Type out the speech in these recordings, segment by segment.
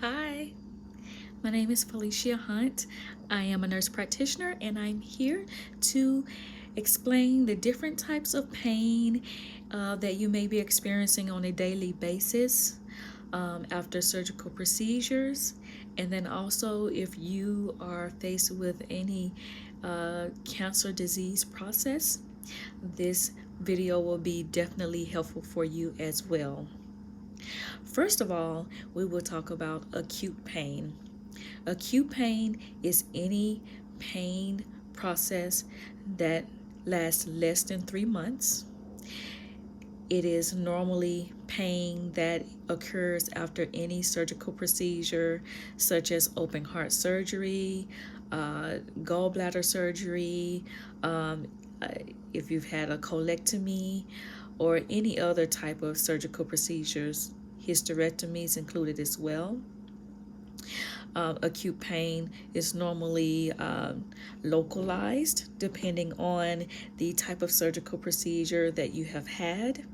Hi, my name is Felicia Hunt. I am a nurse practitioner and I'm here to explain the different types of pain that you may be experiencing on a daily basis after surgical procedures. And then also, if you are faced with any cancer disease process, this video will be definitely helpful for you as well. First of all, we will talk about acute pain. Acute pain is any pain process that lasts less than 3 months. It is normally pain that occurs after any surgical procedure, such as open heart surgery, gallbladder surgery, um, uh, if you've had a colectomy, or any other type of surgical procedures. Hysterectomies included as well. Acute pain is normally localized depending on the type of surgical procedure that you have had.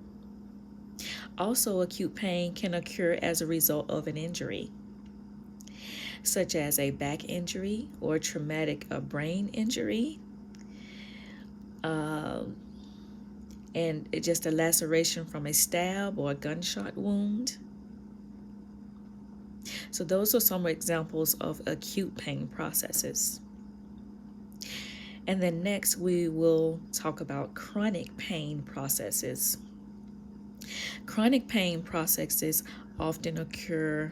Also, acute pain can occur as a result of an injury, such as a back injury or traumatic brain injury, uh, and just a laceration from a stab or a gunshot wound. So those are some examples of acute pain processes. And then next we will talk about chronic pain processes. Chronic pain processes often occur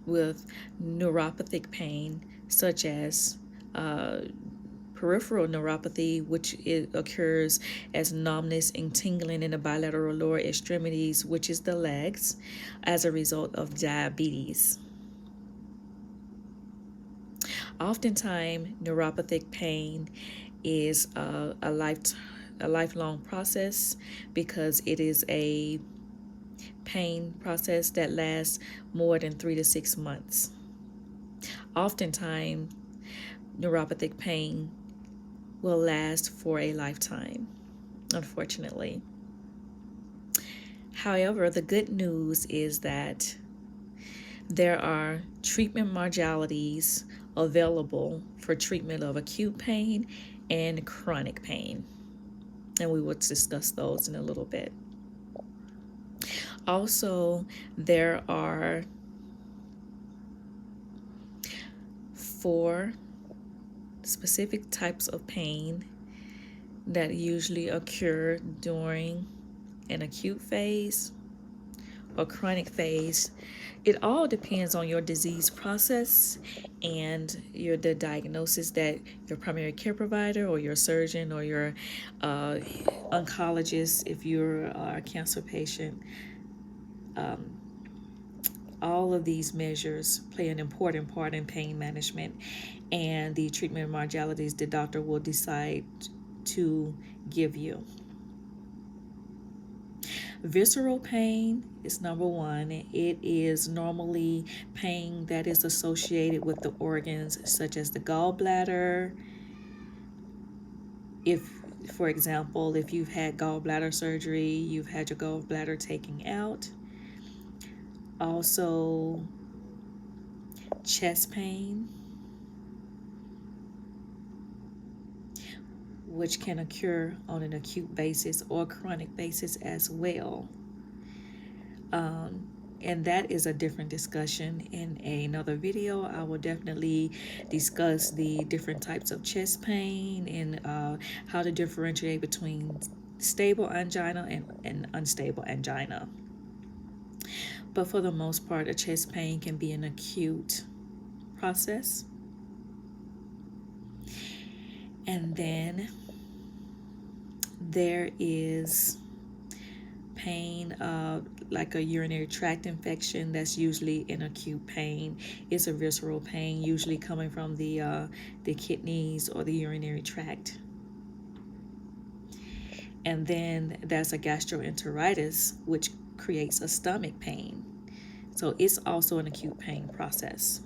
with neuropathic pain, such as peripheral neuropathy, which occurs as numbness and tingling in the bilateral lower extremities, which is the legs, as a result of diabetes. Oftentimes, neuropathic pain is a lifelong process because it is a pain process that lasts more than 3 to 6 months. Oftentimes, neuropathic pain will last for a lifetime, unfortunately. However, the good news is that there are treatment modalities available for treatment of acute pain and chronic pain, and we will discuss those in a little bit. Also, there are 4 specific types of pain that usually occur during an acute phase or chronic phase. It all depends on your disease process and the diagnosis that your primary care provider or your surgeon or your oncologist, if you're a cancer patient, all of these measures play an important part in pain management and the treatment modalities the doctor will decide to give you. Visceral pain is number one. It is normally pain that is associated with the organs such as the gallbladder. If, for example, if you've had gallbladder surgery, you've had your gallbladder taken out. Also, chest pain, which can occur on an acute basis or chronic basis as well. And that is a different discussion in another video. I will definitely discuss the different types of chest pain and how to differentiate between stable angina and unstable angina. But for the most part, a chest pain can be an acute process. And then there is pain like a urinary tract infection. That's usually an acute pain. It's a visceral pain, usually coming from the kidneys or the urinary tract. And then there's a gastroenteritis, which creates a stomach pain. So it's also an acute pain process.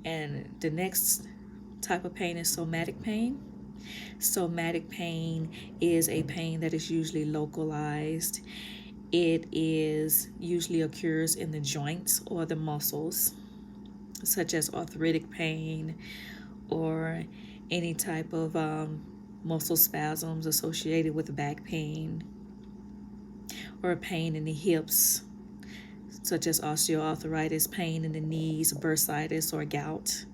And the next type of pain is somatic pain. Somatic pain is a pain that is usually localized. It is usually occurs in the joints or the muscles, such as arthritic pain or any type of muscle spasms associated with back pain, or pain in the hips, such as osteoarthritis, pain in the knees, bursitis, or gout.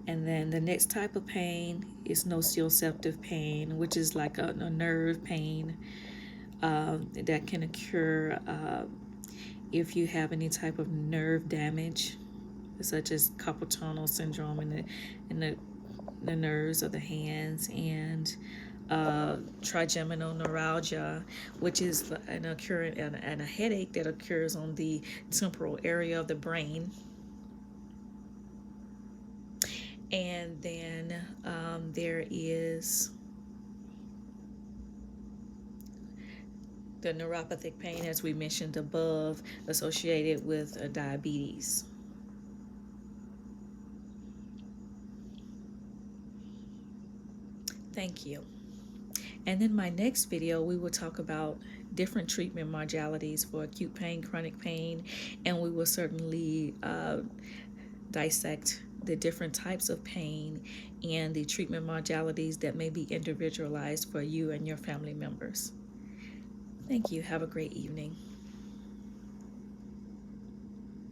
And then the next type of pain is nociceptive pain, which is like a nerve pain that can occur if you have any type of nerve damage, such as carpal tunnel syndrome in the nerves of the hands, and trigeminal neuralgia, which is an occurrence and a headache that occurs on the temporal area of the brain. And then there is the neuropathic pain, as we mentioned above, associated with diabetes. Thank you. And in my next video, we will talk about different treatment modalities for acute pain, chronic pain, and we will certainly dissect the different types of pain and the treatment modalities that may be individualized for you and your family members. Thank you. Have a great evening.